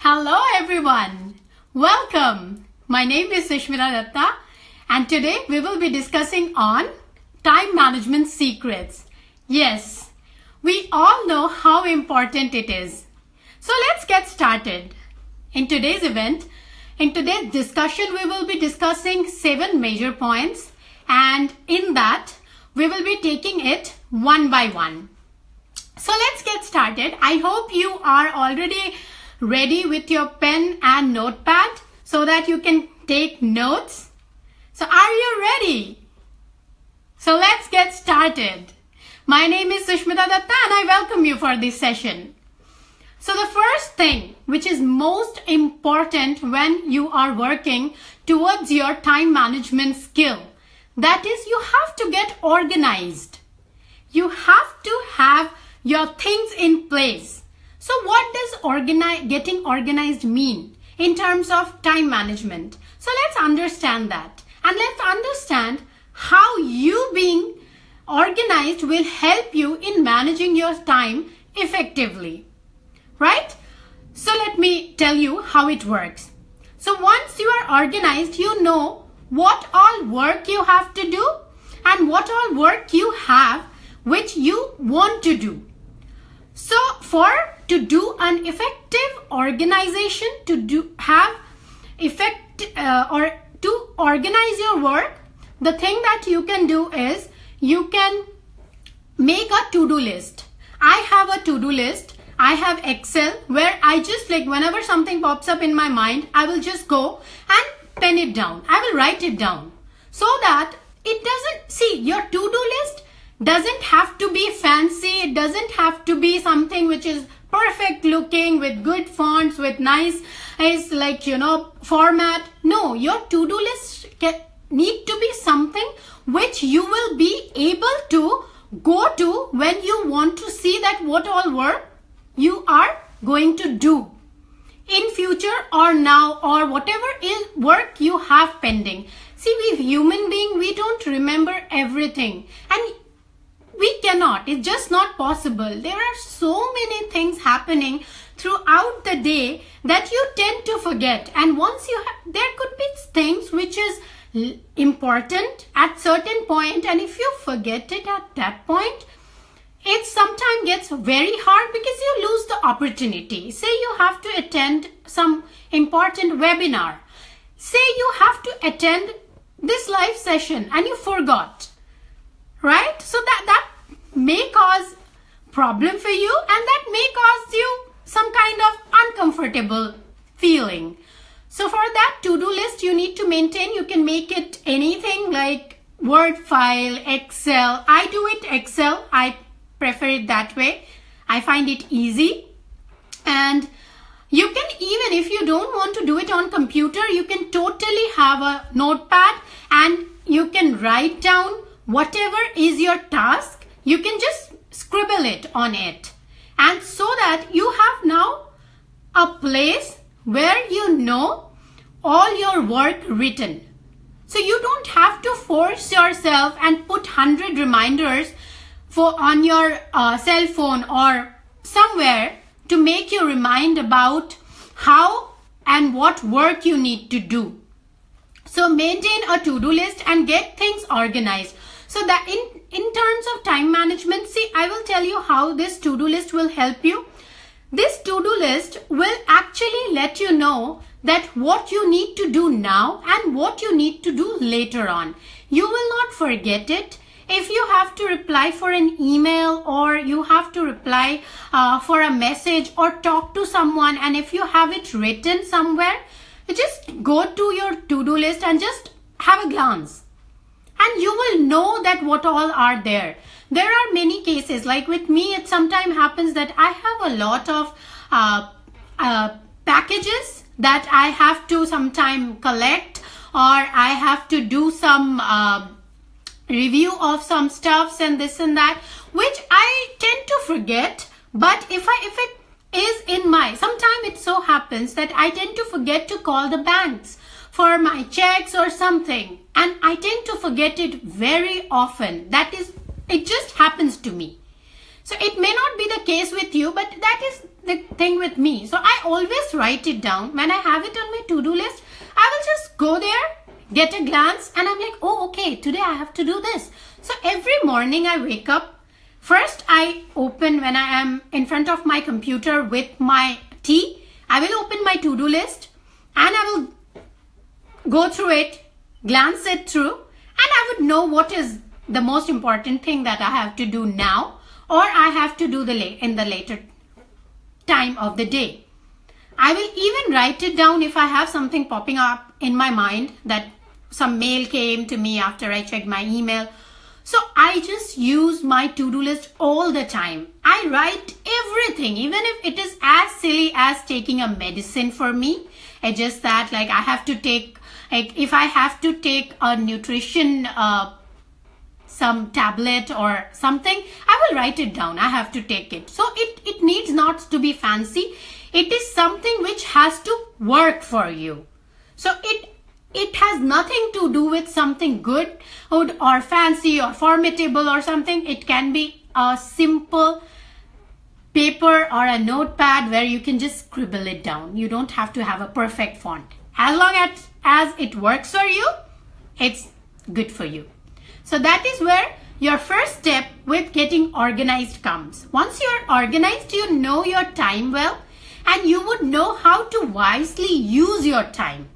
Hello everyone. Welcome. My name is Sushmita Datta and today we will be discussing on time management secrets. Yes, we all know how important it is. So let's get started. In today's discussion, we will be discussing 7 major points, and in that we will be taking it one by one. So let's get started. I hope you are already ready with your pen and notepad so that you can take notes. So are you ready? So let's get started. My name is Sushmita Datta and I welcome you for this session. So the first thing which is most important when you are working towards your time management skill, that is you have to get organized. You have to have your things in place. So what does getting organized mean in terms of time management? So let's understand that, and let's understand how you being organized will help you in managing your time effectively, right? So let me tell you how it works. So once you are organized, you know what all work you have to do and what all work you have which you want to do. So to do an effective organization, to organize your work, the thing that you can do is you can make a to-do list. I have a to-do list. I have Excel where I just whenever something pops up in my mind, I will just go and pen it down. I will write it down so that it doesn't, your to-do list doesn't have to be fancy. It doesn't have to be something which is perfect looking with good fonts, with nice format. No, your to-do list need to be something which you will be able to go to when you want to see that what all work you are going to do in future or now, or whatever is work you have pending. See, we human beings, we don't remember everything, and we cannot. It's just not possible. There are so many things happening throughout the day that you tend to forget. And once there could be things which is important at certain point, and if you forget it at that point, it sometimes gets very hard because you lose the opportunity. Say you have to attend some important webinar. Say you have to attend this live session and you forgot. Right? So that may cause problem for you, and that may cause you some kind of uncomfortable feeling. So for that to-do list you need to maintain, you can make it anything like Word file, Excel. I do it Excel. I prefer it that way. I find it easy. And you can, even if you don't want to do it on computer, you can totally have a notepad and you can write down whatever is your task. You can just scribble it on it, and so that you have now a place where you know all your work written. So you don't have to force yourself and put 100 reminders on your cell phone or somewhere to make you remind about how and what work you need to do. So maintain a to-do list and get things organized. So that in terms of time management, see, I will tell you how this to-do list will help you. This to-do list will actually let you know that what you need to do now and what you need to do later on. You will not forget it. If you have to reply for an email, or you have to reply for a message or talk to someone, and if you have it written somewhere, just go to your to-do list and just have a glance. And you will know that what all are there. There are many cases, like with me, it sometimes happens that I have a lot of packages that I have to sometime collect, or I have to do some review of some stuffs and this and that, which I tend to forget. But if it is in my, sometimes it so happens that I tend to forget to call the banks for my checks or something, and I tend to forget it very often. It just happens to me. So it may not be the case with you, but that is the thing with me. So I always write it down. When I have it on my to-do list, I will just go there, get a glance, and I'm like, oh, okay, today I have to do this. So every morning I wake up. First, I open when I am in front of my computer with my tea. I will open my to-do list and I will go through it, glance it through, and I would know what is the most important thing that I have to do now, or I have to do in the later time of the day. I will even write it down if I have something popping up in my mind, that some mail came to me after I checked my email. So I just use my to-do list all the time. I write everything, even if it is as silly as taking a medicine for me. It's just that, like, I have to take, like, if I have to take a nutrition some tablet or something, I will write it down. I have to take it. So it needs not to be fancy. It is something which has to work for you. So it has nothing to do with something good or fancy or formidable or something. It can be a simple paper or a notepad where you can just scribble it down. You don't have to have a perfect font. As long as it works for you, it's good for you. So that is where your first step with getting organized comes. Once you're organized, you know your time well, and you would know how to wisely use your time.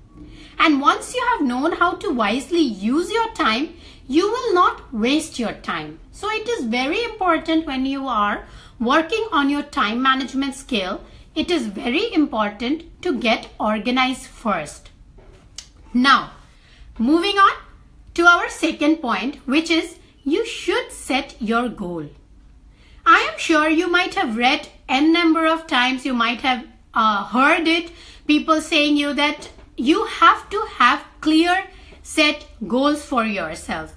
And once you have known how to wisely use your time, you will not waste your time. So it is very important when you are working on your time management skill, it is very important to get organized first. Now, moving on to our second point, which is you should set your goal. I am sure you might have read n number of times, you might have heard it, people saying you that you have to have clear set goals for yourself.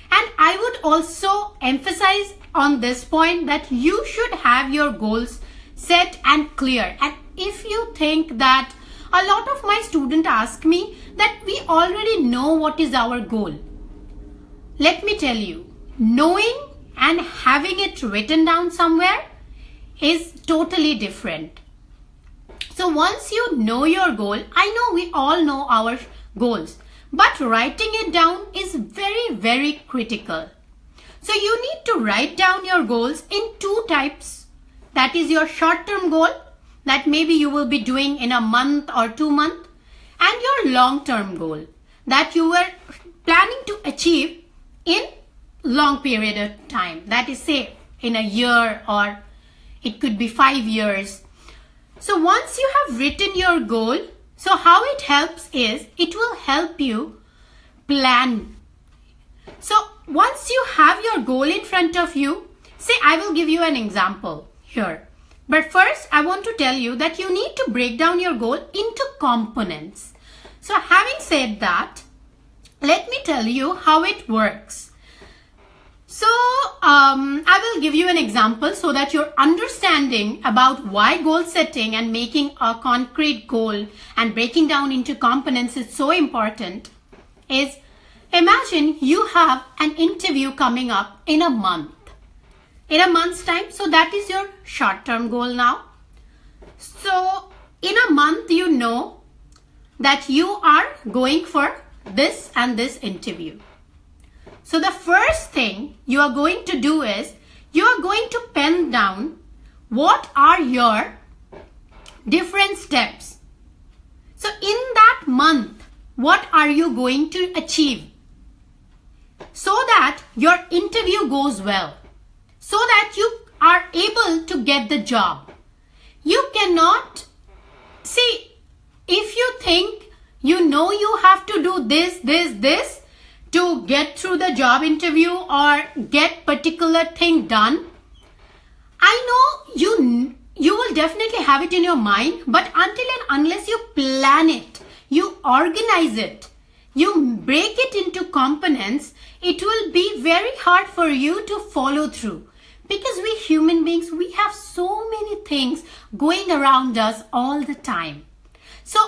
And I would also emphasize on this point that you should have your goals set and clear. And if you think that, a lot of my students ask me that we already know what is our goal. Let me tell you, knowing and having it written down somewhere is totally different. So once you know your goal, I know we all know our goals, but writing it down is very, very critical. So you need to write down your goals in two types. That is your short-term goal that maybe you will be doing in a month or 2 months, and your long-term goal that you were planning to achieve in long period of time. That is, say, in a year, or it could be 5 years. So once you have written your goal, so how it helps is, it will help you plan. So once you have your goal in front of you, say I will give you an example here. But first I want to tell you that you need to break down your goal into components. So having said that, let me tell you how it works. So I will give you an example so that your understanding about why goal setting and making a concrete goal and breaking down into components is so important is, imagine you have an interview coming up in a month. In a month's time, so that is your short-term goal now. So in a month, you know that you are going for this and this interview. So the first thing you are going to do is, you are going to pen down what are your different steps. So in that month, what are you going to achieve so that your interview goes well, so that you are able to get the job. You cannot, see, if you think you know you have to do this to get through the job interview or get particular thing done, I know you will definitely have it in your mind, but until and unless you plan it, you organize it, you break it into components, it will be very hard for you to follow through. Because we human beings, we have so many things going around us all the time. So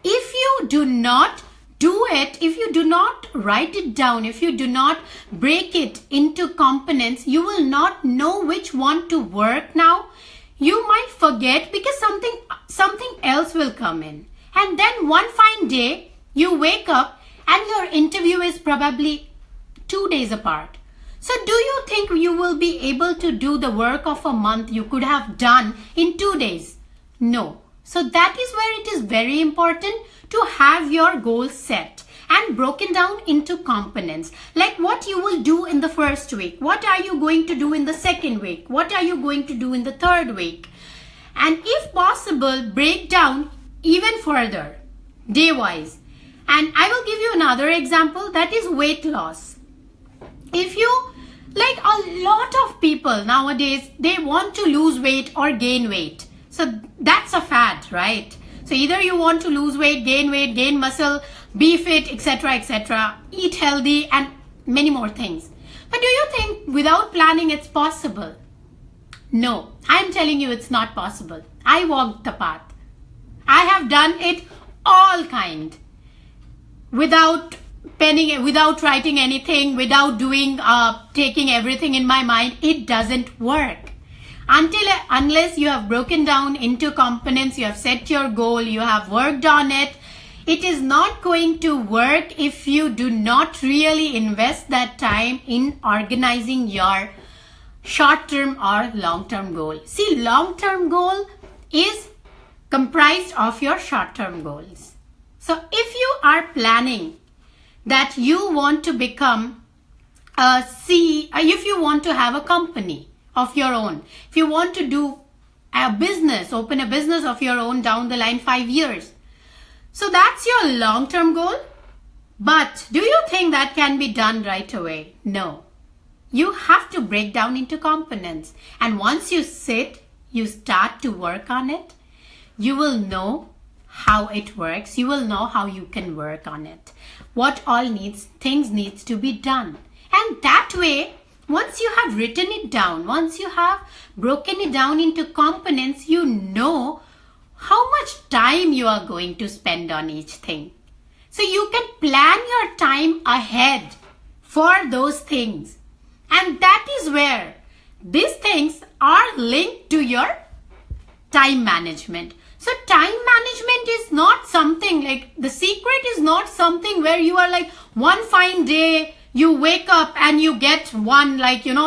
if you do not do it, if you do not write it down, if you do not break it into components, you will not know which one to work now. You might forget because something else will come in. And then one fine day, you wake up and your interview is probably 2 days apart. So do you think you will be able to do the work of a month you could have done in 2 days? No. So that is where it is very important to have your goals set and broken down into components. Like what you will do in the first week. What are you going to do in the second week? What are you going to do in the third week? And if possible, break down even further, day-wise. And I will give you another example, that is weight loss. If you, like a lot of people nowadays, they want to lose weight or gain weight. So that's a fad, right? So either you want to lose weight, gain muscle, be fit, etc., eat healthy and many more things. But do you think without planning it's possible? No, I'm telling you it's not possible. I walked the path. I have done it all kind. Without penning, without writing anything, without doing, taking everything in my mind, it doesn't work. Unless you have broken down into components, you have set your goal, you have worked on it, it is not going to work if you do not really invest that time in organizing your short-term or long-term goal. See, long-term goal is comprised of your short-term goals. So if you are planning that you want to become a CEO, if you want to have a company of your own, if you want to do a business, open a business of your own down the line 5 years. So that's your long-term goal. But do you think that can be done right away? No. You have to break down into components. And once you sit, you start to work on it, you will know how it works. You will know how you can work on it. What all things needs to be done. And that way, once you have written it down, once you have broken it down into components, you know how much time you are going to spend on each thing. So you can plan your time ahead for those things. And that is where these things are linked to your time management. So time management is not something like, the secret is not something where you are like one fine day, you wake up and you get one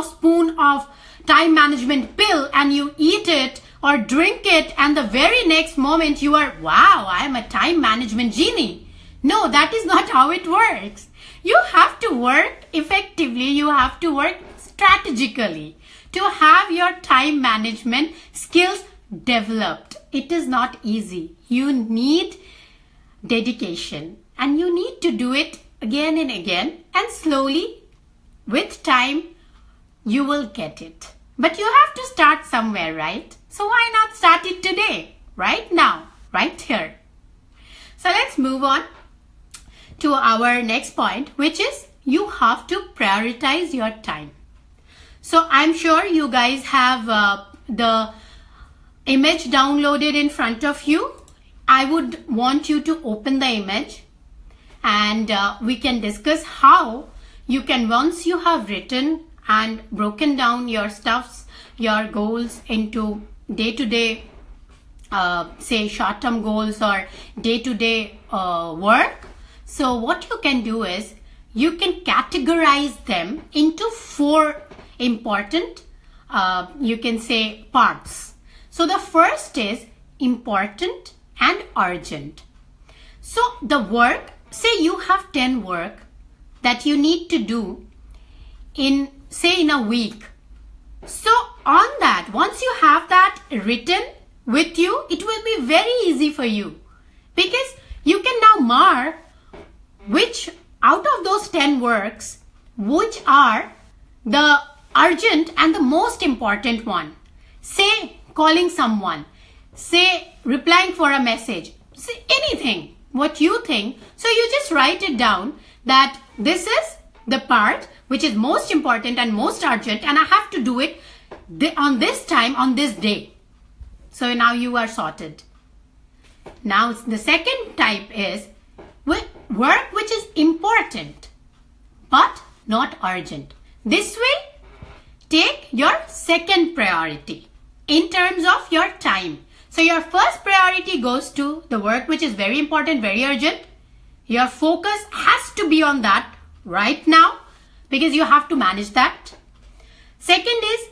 spoon of time management pill and you eat it or drink it and the very next moment you are, wow, I am a time management genie. No, that is not how it works. You have to work effectively. You have to work strategically to have your time management skills developed. It is not easy. You need dedication and you need to do it again and again, and slowly with time you will get it. But you have to start somewhere, right? So why not start it today, right now, right here? So let's move on to our next point, which is you have to prioritize your time. So I'm sure you guys have the image downloaded in front of you. I would want you to open the image and we can discuss how you can, once you have written and broken down your stuffs, your goals into day-to-day, say short-term goals or day-to-day work. So what you can do is you can categorize them into 4 important, you can say, parts. So the first is important and urgent. So the work, say you have 10 work that you need to do in, say, in a week. So on that, once you have that written with you, it will be very easy for you because you can now mark which out of those 10 works, which are the urgent and the most important one. Say calling someone, say replying for a message, say anything, what you think. So you just write it down that this is the part which is most important and most urgent and I have to do it on this time, on this day. So now you are sorted. Now the second type is work which is important but not urgent. This will take your second priority in terms of your time. So your first priority goes to the work which is very important, very urgent. Your focus has to be on that right now because you have to manage that. Second is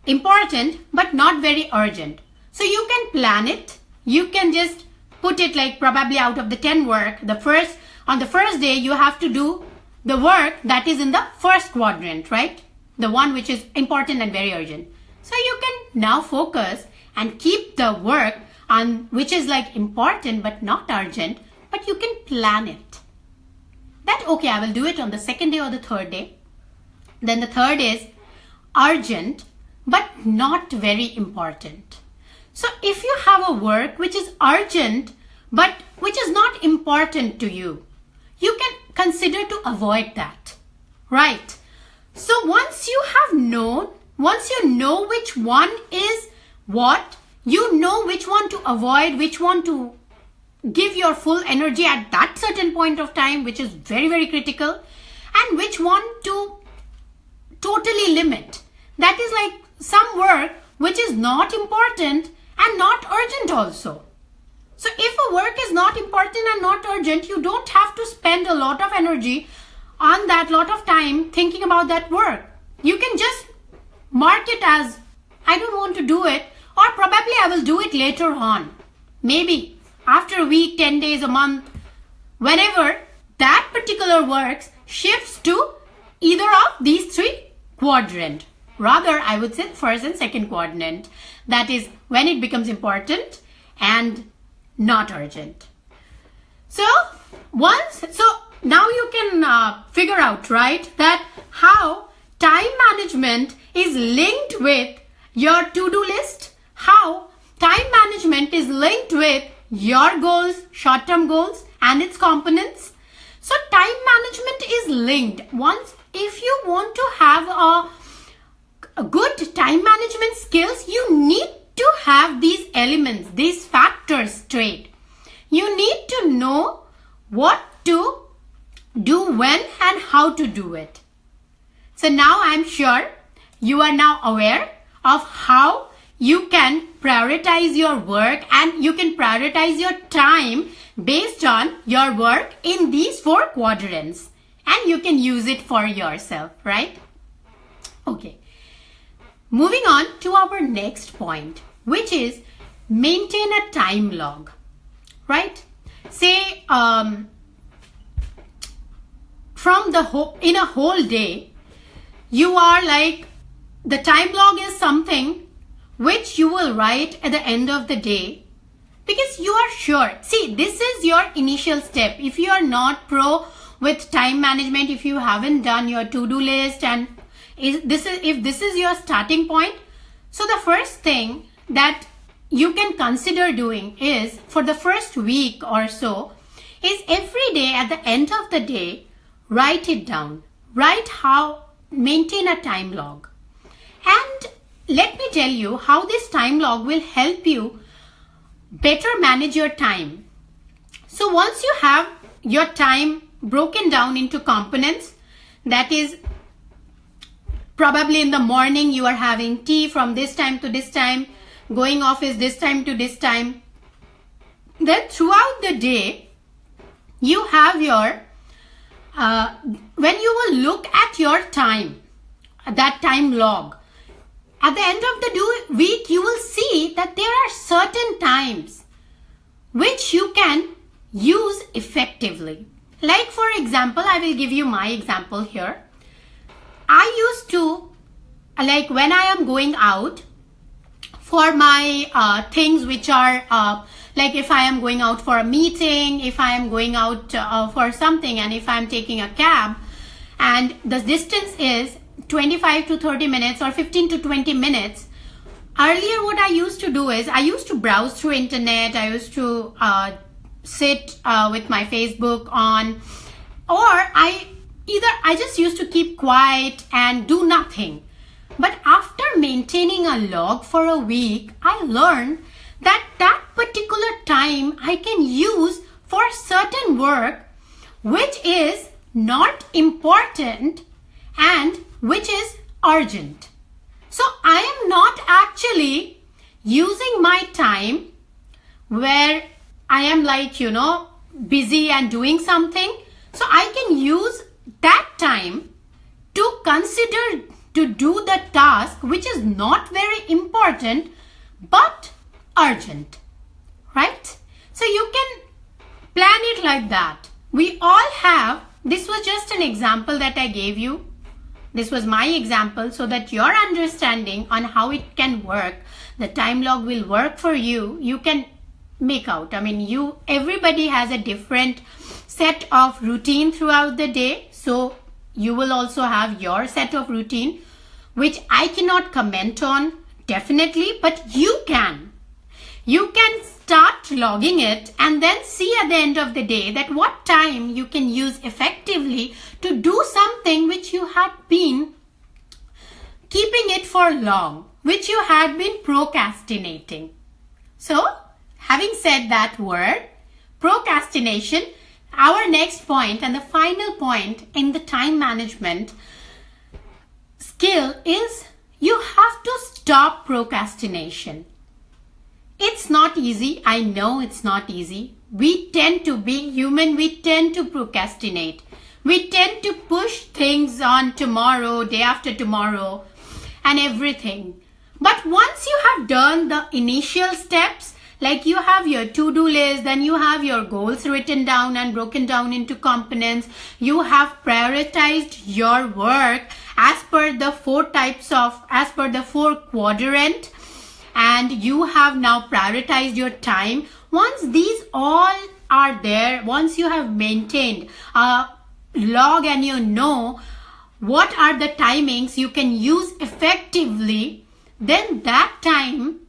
important but not very urgent. So you can plan it. You can just put it like probably out of the 10 work, on the first day you have to do the work that is in the first quadrant, right? The one which is important and very urgent. So you can now focus and keep the work on which is like important but not urgent, but you can plan it. That okay, I will do it on the second day or the third day. Then the third is urgent but not very important. So if you have a work which is urgent but which is not important to you, you can consider to avoid that, right? So once you know which one is what, you know which one to avoid, which one to give your full energy at that certain point of time, which is very, very critical, and which one to totally limit. That is like some work which is not important and not urgent also. So if a work is not important and not urgent, you don't have to spend a lot of energy on that, lot of time thinking about that work. You can just mark it as I don't want to do it, or probably I will do it later on. Maybe after a week, 10 days, a month, whenever that particular work shifts to either of these three quadrants. Rather, I would say first and second quadrant. That is when it becomes important and not urgent. So now you can figure out, right, that how time management is linked with your to-do list, how time management is linked with your goals, short-term goals and its components. So time management is linked. If you want to have a good time management skills, you need to have these elements, these factors straight. You need to know what to do when and how to do it. So now I'm sure you are now aware of how you can prioritize your work and you can prioritize your time based on your work in these 4 quadrants, and you can use it for yourself, right? Okay. Moving on to our next point, which is maintain a time log, right? Say in a whole day, you are like, the time log is something which you will write at the end of the day because you are sure. See, this is your initial step. If you are not pro with time management, if you haven't done your to-do list and if this is your starting point, so the first thing that you can consider doing is for the first week or so is every day at the end of the day, write it down. Maintain a time log. And let me tell you how this time log will help you better manage your time. So once you have your time broken down into components, that is probably in the morning you are having tea from this time to this time, going office this time to this time. Then throughout the day, you have your, when you will look at your time, that time log, at the end of the week, you will see that there are certain times which you can use effectively. Like for example, I will give you my example here. I used to, like when I am going out for my things which are, like if I am going out for a meeting, if I am going out for something, and if I am taking a cab and the distance is 25 to 30 minutes or 15 to 20 minutes. Earlier what I used to do is I used to browse through internet. I used to sit with my Facebook on, or I just used to keep quiet and do nothing. But after maintaining a log for a week, I learned that that particular time I can use for certain work which is not important and which is urgent. So I am not actually using my time where I am like, busy and doing something. So I can use that time to consider to do the task which is not very important but urgent, right? So you can plan it like that. We all have, this was just an example that I gave you. This was my example so that your understanding on how it can work, the time log will work for you. You can make out. Everybody has a different set of routine throughout the day. So you will also have your set of routine, which I cannot comment on definitely, but you can. You can start logging it and then see at the end of the day that what time you can use effectively to do something which you had been keeping it for long, which you had been procrastinating. So, having said that word, procrastination, our next point and the final point in the time management skill is you have to stop procrastination. It's not easy. I know it's not easy. We tend to be human. We tend to procrastinate. We tend to push things on tomorrow, day after tomorrow, and everything. But once you have done the initial steps, like you have your to-do list, then you have your goals written down and broken down into components. You have prioritized your work as per the four quadrant, and you have now prioritized your time. Once these all are there, once you have maintained a log and you know what are the timings you can use effectively, then that time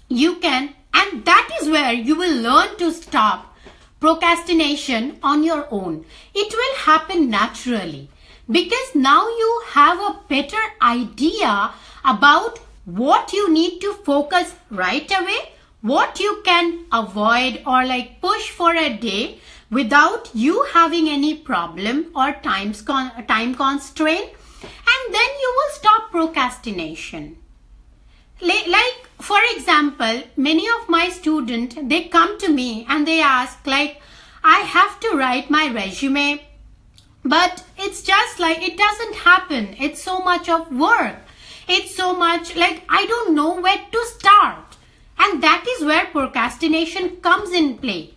you can, and that is where you will learn to stop procrastination on your own. It will happen naturally because now you have a better idea about what you need to focus right away, what you can avoid or like push for a day without you having any problem or time constraint, and then you will stop procrastination. Like for example, many of my students, they come to me and they ask like, I have to write my resume, but it's just like it doesn't happen. It's so much of work. It's so much like I don't know where to start. And that is where procrastination comes in play.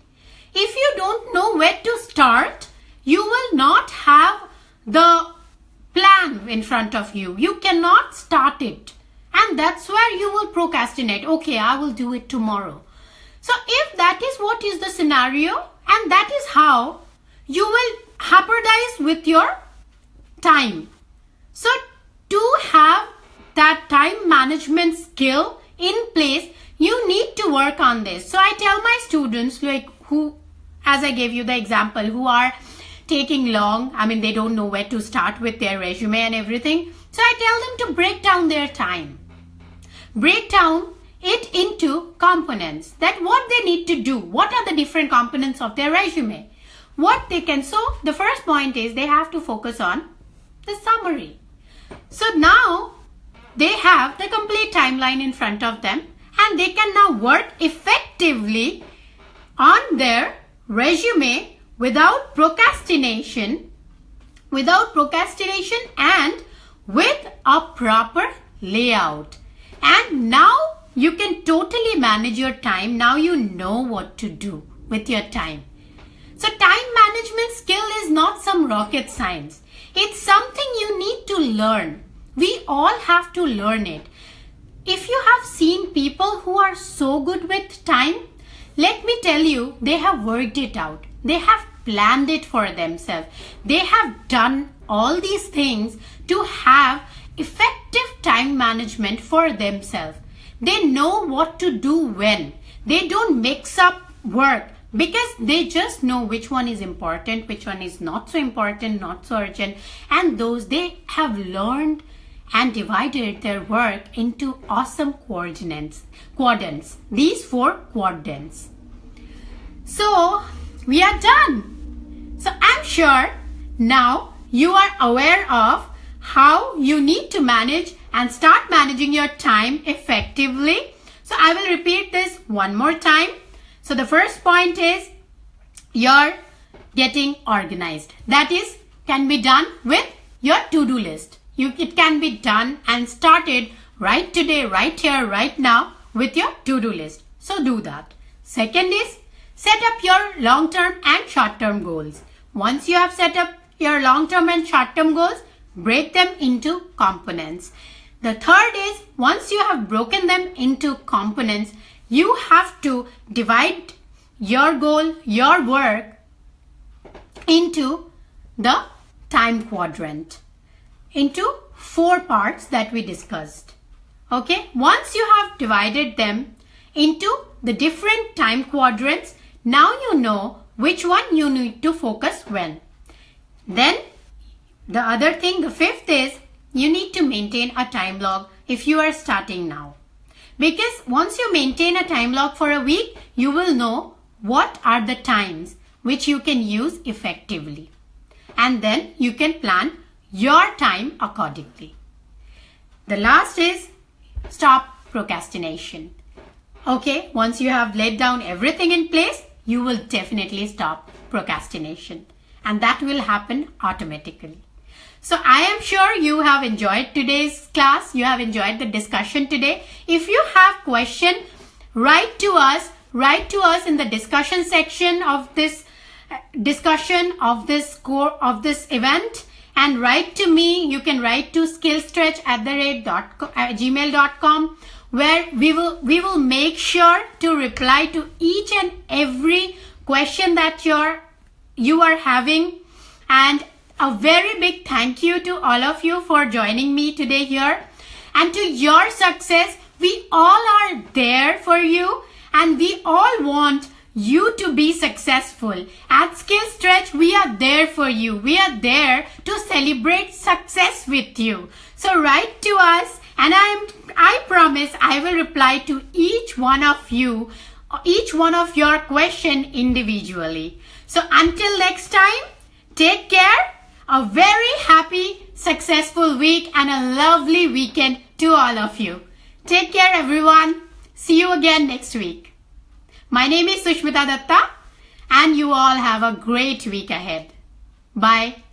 If you don't know where to start, you will not have the plan in front of you. You cannot start it. And that's where you will procrastinate. Okay, I will do it tomorrow. So if that is what is the scenario, and that is how you will jeopardize with your time. So to have that time management skill in place, you need to work on this. So I tell my students like who, as I gave you the example, who are taking long, they don't know where to start with their resume and everything. So I tell them to break down their time. Break down it into components, that what they need to do, what are the different components of their resume, what they can. So the first point is they have to focus on the summary. So now they have the complete timeline in front of them and they can now work effectively on their resume without procrastination and with a proper layout. And now you can totally manage your time. Now you know what to do with your time. So time management skill is not some rocket science. It's something you need to learn. We all have to learn it. If you have seen people who are so good with time, let me tell you, they have worked it out. They have planned it for themselves. They have done all these things to have effective time management for themselves. They know what to do when. They don't mix up work because they just know which one is important, which one is not so important, not so urgent. And those they have learned and divided their work into awesome quadrants. These 4 quadrants. So we are done. So So I'm sure now you are aware of how you need to manage and start managing your time effectively. So I will repeat this one more time. So the first point is you're getting organized. That is, can be done with your to-do list. It can be done and started right today, right here, right now with your to-do list. So do that. Second is set up your long-term and short-term goals. Once you have set up your long-term and short-term goals, break them into components. The third is once you have broken them into components, you have to divide your goal, your work into the time quadrant, into 4 parts that we discussed. Okay, once you have divided them into the different time quadrants, now you know which one you need to focus when. Then the other thing, the fifth is you need to maintain a time log if you are starting now. Because once you maintain a time log for a week, you will know what are the times which you can use effectively. And then you can plan your time accordingly. The last is stop procrastination. Okay, once you have laid down everything in place, you will definitely stop procrastination. And that will happen automatically. So I am sure you have enjoyed today's class. You have enjoyed the discussion today. If you have question, write to us in the discussion section of this event, and write to me. You can write to skillstretch@gmail.com, where we will make sure to reply to each and every question that you are having. And a very big thank you to all of you for joining me today here. And to your success, we all are there for you, and we all want you to be successful. At SkillStretch, we are there for you. We are there to celebrate success with you. So write to us, and I promise I will reply to each one of you, each one of your question individually. So until next time, take care. A very happy, successful week and a lovely weekend to all of you. Take care, everyone. See you again next week. My name is Sushmita Datta, and you all have a great week ahead. Bye.